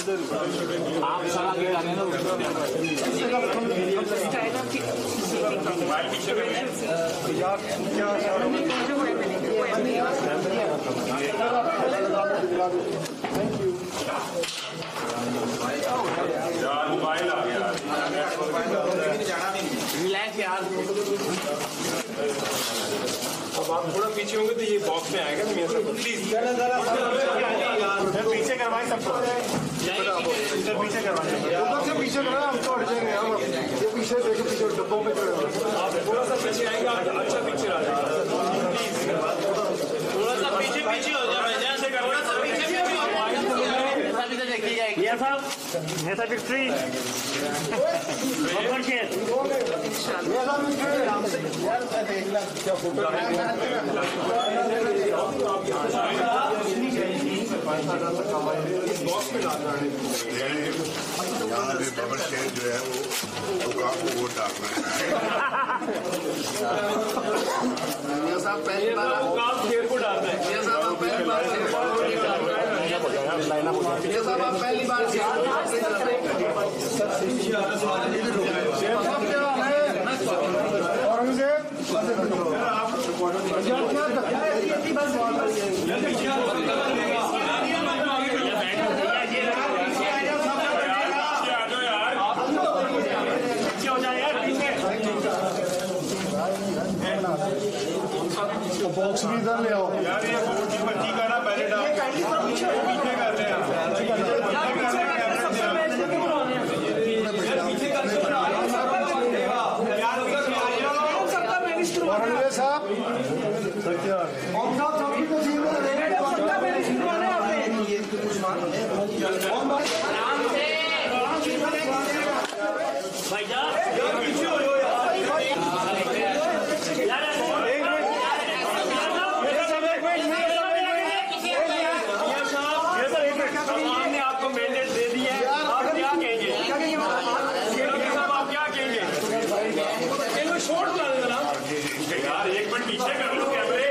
आप सारा आगे आ गए ना मोबाइल आ गया रिलैक्स यार। अब आप थोड़ा पीछे होंगे तो ये बॉक्स में आएगा तो मेरे प्लीज पीछे करवाएं सबको इधर पीछे करवाएं ऊपर से पीछे करा हम तो हट जाएंगे हम ये पीछे देखो पीछे डब्बों में आप थोड़ा सा पीछे आएंगे अच्छा पिक्चर आ जाएगा थोड़ा सा पीछे पीछे हो जाए थोड़ा सा पीछे सभी तो देखी जाएगी ये साहब ये सब विक्ट्री यहाँ भी बबल शेर जो है वो काम को वोट डालना है साहब पहली बार काम शेर को डालना है ये साहब आप पहली बार बॉक्स भी इधर ले आओ यार ये वोट की पर्ची का ना पहले डाल पीछे कर रहे हैं हमने आपको मैंडेट दे दिया है आप क्या कहेंगे साहब आप क्या कहेंगे छोड़ देना यार एक मिनट पीछे कर लो कैमरे